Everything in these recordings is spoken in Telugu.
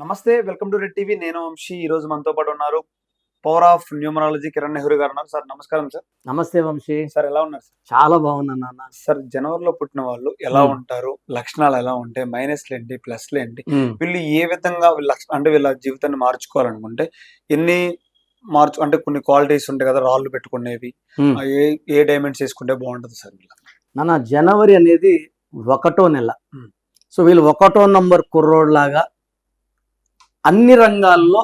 నమస్తే. Welcome to red TV. నేను వంశీ. ఈ రోజు మనతో పాటు ఉన్నారు power of numerology Kiran Nehru గారు ఉన్నారు. సార్ నమస్కారం సార్. నమస్తే వంశీ. సార్ ఎలా ఉన్నారు సార్? చాలా బాగున్నాను నాన్న. సార్ జనవరిలో పుట్టిన వాళ్ళు ఎలా ఉంటారు? లక్షణాలు ఎలా ఉంటాయి? మైనస్లు ఏంటి? ప్లస్లు ఏంటి? వీళ్ళు ఏ విధంగా వీళ్ళ జీవితాన్ని మార్చుకోవాలనుకుంటే ఎన్ని అంటే కొన్ని క్వాలిటీస్ ఉంటాయి కదా, రాళ్ళు పెట్టుకునేవి, ఏ డైమండ్స్ వేసుకుంటే బాగుంటుంది సార్? నాన్న జనవరి అనేది 1వ నెల. సో వీళ్ళు 1వ నంబర్ కుర్రోడ్లాగా అన్ని రంగాల్లో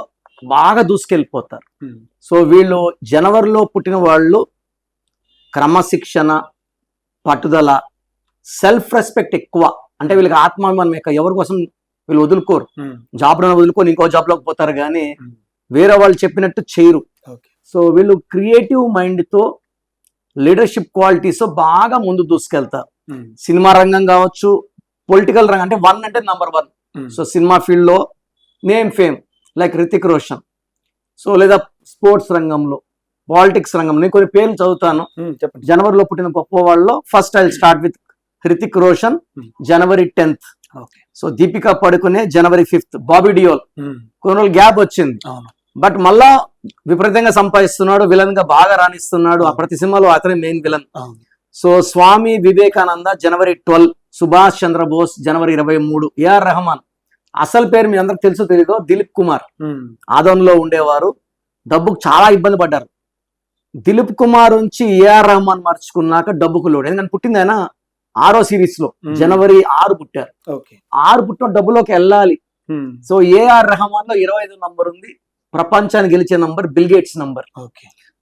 బాగా దూసుకెళ్ళిపోతారు. సో వీళ్ళు జనవరిలో పుట్టిన వాళ్ళు క్రమశిక్షణ, పట్టుదల, సెల్ఫ్ రెస్పెక్ట్ ఎక్కువ. అంటే వీళ్ళకి ఆత్మాభిమానం ఎక్కువ. ఎవరి కోసం వీళ్ళు వదులుకోరు. జాబ్లో వదులుకొని ఇంకో జాబ్లోకి పోతారు కానీ వేరే వాళ్ళు చెప్పినట్టు చేయరు. సో వీళ్ళు క్రియేటివ్ మైండ్తో, లీడర్షిప్ క్వాలిటీస్ బాగా ముందు దూసుకెళ్తారు. సినిమా రంగం కావచ్చు, పొలిటికల్ రంగం, అంటే 1 అంటే నంబర్ 1. సో సినిమా ఫీల్డ్లో name fame like Hrithik Roshan. So లేదా స్పోర్ట్స్ రంగంలో, పాలిటిక్స్ రంగంలో నేను కొన్ని పేర్లు చదువుతాను. జనవరిలో పుట్టిన గొప్ప వాళ్ళలో first I start with Hrithik Roshan, January 10th. So Deepika Padukone January 5th. Bobby Deol కొన్ని రోజులు గ్యాప్ వచ్చింది, బట్ మళ్ళా విపరీతంగా సంపాదిస్తున్నాడు, విలన్ గా బాగా రాణిస్తున్నాడు. ప్రతి సినిమాలో అతనే main villain. So Swami Vivekananda జనవరి 12, సుభాష్ చంద్రబోస్ జనవరి 23, ఏఆర్ రెహమాన్ అసలు పేరు మీ అందరికి తెలుసు తెలీదో దిలీప్ కుమార్, ఆదంలో ఉండేవారు. డబ్బుకు చాలా ఇబ్బంది పడ్డారు. దిలీప్ కుమార్ నుంచి ఏఆర్ రెహమాన్ మార్చుకున్నాక డబ్బుకు లోడు. ఎందుకంటే పుట్టింది ఆయన 6వ సిరీస్ లో, జనవరి 6 పుట్టారు. 6 పుట్టిన డబ్బులోకి వెళ్ళాలి. సో ఏఆర్ రెహమాన్ లో 25 నంబర్ ఉంది. ప్రపంచాన్ని గెలిచే number Bill Gates number.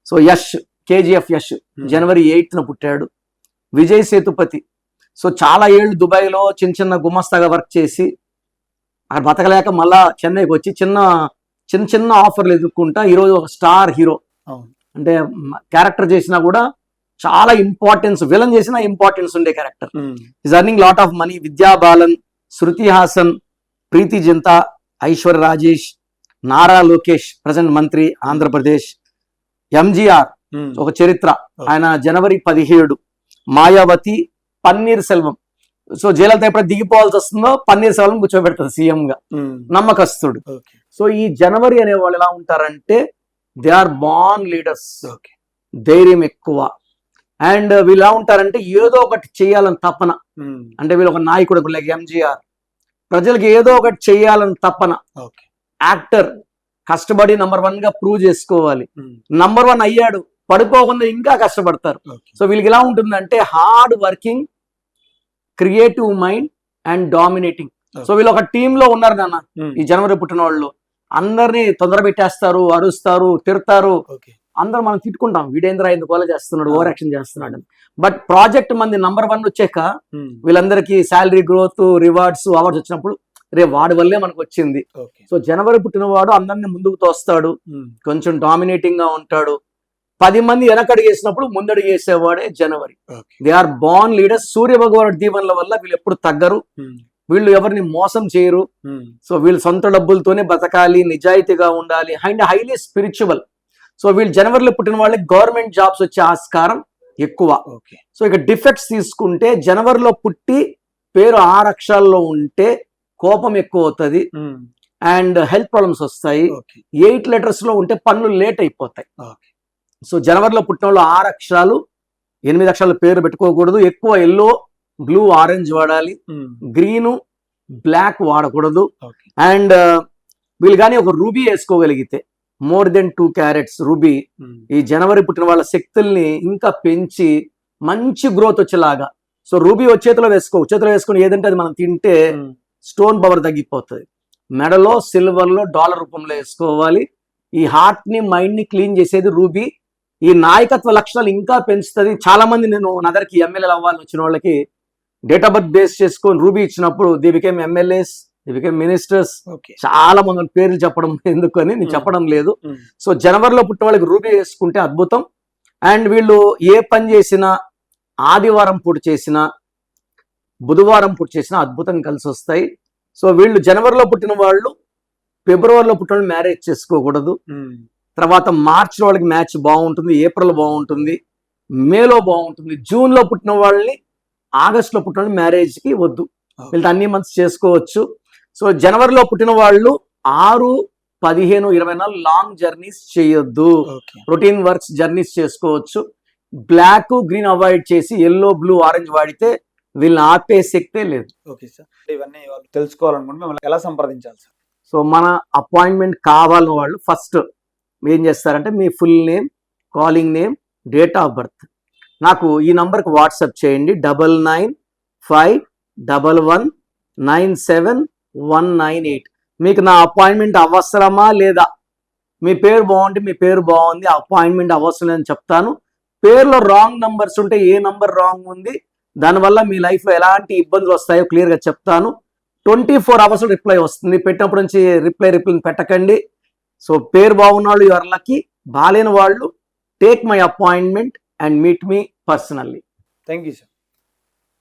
So Yash, KGF Yash జనవరి 8న పుట్టాడు. విజయ్ సేతుపతి, సో చాలా ఏళ్ళు దుబాయ్లో చిన్న చిన్న గుమస్తాగా వర్క్ చేసి అక్కడ బతకలేక మళ్ళా చెన్నైకి వచ్చి చిన్న ఆఫర్లు ఎదుర్కొంటా ఈరోజు ఒక స్టార్ హీరో. అంటే క్యారెక్టర్ చేసినా కూడా చాలా ఇంపార్టెన్స్, విలన్ చేసినా ఇంపార్టెన్స్ ఉండే character. Is earning lot of money. విద్యా బాలన్, శృతి హాసన్, ప్రీతి జింతా, ఐశ్వర్య రాజేష్, నారా లోకేష్ ప్రజెంట్ మంత్రి ఆంధ్రప్రదేశ్, ఎంజీఆర్ ఒక చరిత్ర, ఆయన జనవరి 17, మాయావతి, పన్నీర్ సెల్వం. సో జయలలిత ఎప్పుడు దిగిపోవాల్సి వస్తుందో పన్నీర్ సెల్వం కూర్చోబెడతారు సీఎం గా, నమ్మకస్తుడు. సో ఈ జనవరి అనే వాళ్ళు ఎలా ఉంటారంటే దే ఆర్ బార్న్ లీడర్స్, ధైర్యం ఎక్కువ. అండ్ వీళ్ళు ఎలా ఉంటారంటే ఏదో ఒకటి చేయాలని తపన. అంటే వీళ్ళు ఒక నాయకుడు లైక్ ఎంజీఆర్, ప్రజలకు ఏదో ఒకటి చేయాలని తపన. యాక్టర్, కష్టపడి నంబర్ 1 గా ప్రూవ్ చేసుకోవాలి. నంబర్ 1 అయ్యాడు, పడిపోకుండా ఇంకా కష్టపడతారు. సో వీళ్ళకి ఎలా ఉంటుందంటే hard working, creative mind and dominating. So వీళ్ళు ఒక టీమ్ లో ఉన్నారు నాన్న. ఈ జనవరి పుట్టిన వాళ్ళు అందరినీ తొందర పెట్టేస్తారు, అరుస్తారు, తిడతారు. అందరూ మనం తిట్టుకుంటాం, వీడేంద్ర ఎందుకు అలా చేస్తున్నాడు, ఓవర్ యాక్షన్ చేస్తున్నాడు. బట్ ప్రాజెక్ట్ మంది నంబర్ 1 వచ్చాక వీళ్ళందరికీ శాలరీ గ్రోత్, రివార్డ్స్, అవార్డ్స్ వచ్చినప్పుడు రే వాడి వల్లే మనకు వచ్చింది. సో జనవరి పుట్టినవాడు అందరినీ ముందుకు తోస్తాడు, కొంచెం డామినేటింగ్ గా ఉంటాడు. 10 మంది వెనకడుగు వేసినప్పుడు ముందడుగు వేసేవాడే జనవరి. They are born leaders. Surya భగవానుడి దీవెనల వల్ల వీళ్ళు ఎప్పుడు తగ్గరు, వీళ్ళు ఎవరిని మోసం చేయరు. సో వీళ్ళు సొంత డబ్బులతోనే బతకాలి, నిజాయితీగా ఉండాలి, అండ్ హైలీ స్పిరిచువల్. సో వీళ్ళు జనవరిలో పుట్టిన వాళ్ళకి గవర్నమెంట్ జాబ్స్ వచ్చే ఆస్కారం ఎక్కువ. సో ఇక డిఫెక్ట్స్ తీసుకుంటే జనవరిలో పుట్టి పేరు 6 అక్షరాల్లో ఉంటే కోపం ఎక్కువ అవుతుంది అండ్ హెల్త్ ప్రాబ్లమ్స్ వస్తాయి. 8 letters లో ఉంటే పనులు లేట్ అయిపోతాయి. సో జనవరిలో పుట్టిన వాళ్ళు 6 అక్షరాలు, 8 అక్షరాల పేరు పెట్టుకోకూడదు. ఎక్కువ ఎల్లో, బ్లూ, ఆరెంజ్ వాడాలి, గ్రీను, బ్లాక్ వాడకూడదు. అండ్ వీళ్ళు కానీ ఒక రూబీ వేసుకోగలిగితే more than 2 carats రూబీ, ఈ జనవరి పుట్టిన వాళ్ళ శక్తుల్ని ఇంకా పెంచి మంచి గ్రోత్ వచ్చేలాగా. సో రూబీ చేతిలో వేసుకొని ఏదంటే అది మనం తింటే స్టోన్ పవర్ తగ్గిపోతుంది. మెడలో సిల్వర్లో డాలర్ రూపంలో వేసుకోవాలి. ఈ హార్ట్ ని, మైండ్ ని క్లీన్ చేసేది రూబీ. ఈ నాయకత్వ లక్షణాలు ఇంకా పెంచుతుంది. చాలా మంది నేను నా దగ్గరికి ఎమ్మెల్యేలు అవ్వాలని వచ్చిన వాళ్ళకి డేట్ ఆఫ్ బర్త్ బేస్ చేసుకొని రూబీ ఇచ్చినప్పుడు they became MLAs, they became ministers. చాలా మంది పేర్లు చెప్పడం ఎందుకని నేను చెప్పడం లేదు. సో జనవరిలో పుట్టిన వాళ్ళకి రూబీ వేసుకుంటే అద్భుతం. అండ్ వీళ్ళు ఏ పని చేసినా, ఆదివారం పూట చేసినా, బుధవారం పూట చేసినా అద్భుతంగా కలిసి వస్తాయి. సో వీళ్ళు జనవరిలో పుట్టిన వాళ్ళు ఫిబ్రవరిలో పుట్టిన వాళ్ళు మ్యారేజ్ చేసుకోకూడదు. తర్వాత మార్చిలో వాళ్ళకి మ్యాచ్ బాగుంటుంది, ఏప్రిల్ బాగుంటుంది, మేలో బాగుంటుంది. జూన్లో పుట్టిన వాళ్ళని, ఆగస్టులో పుట్టిన వాళ్ళని మ్యారేజ్కి వద్దు. వీళ్ళతో అన్ని మంత్స్ చేసుకోవచ్చు. సో జనవరిలో పుట్టిన వాళ్ళు 6, 15, 24 లాంగ్ జర్నీస్ చేయొద్దు. ఓకే. రొటీన్ వర్క్స్ జర్నీస్ చేసుకోవచ్చు. బ్లాక్, గ్రీన్ అవాయిడ్ చేసి ఎల్లో, బ్లూ, ఆరెంజ్ వాడితే వీళ్ళని ఆపే శక్తే లేదు. Okay sir. ఇవన్నీ వాళ్ళు తెలుసుకోవాలనుకుంటే మిమ్మల్ని ఎలా సంప్రదించాలి సార్? సో మన అపాయింట్మెంట్ కావాలని వాళ్ళు ఫస్ట్ ఏం చేస్తారంటే మీ full name, calling name, date of birth నాకు ఈ నంబర్కి వాట్సాప్ చేయండి. 9951197198. మీకు నా అపాయింట్మెంట్ అవసరమా లేదా? మీ పేరు బాగుంటే మీ పేరు బాగుంది, అపాయింట్మెంట్ అవసరం లేదని చెప్తాను. పేరులో రాంగ్ నంబర్స్ ఉంటే ఏ నంబర్ రాంగ్ ఉంది, దానివల్ల మీ లైఫ్లో ఎలాంటి ఇబ్బందులు వస్తాయో క్లియర్గా చెప్తాను. 24 hours రిప్లై వస్తుంది. పెట్టినప్పటి నుంచి రిప్లై పెట్టకండి. సో పేరు బాగున్న వాళ్ళు యువర్ లక్కీ, బాలేని వాళ్ళు take my appointment and meet me personally. Thank you sir.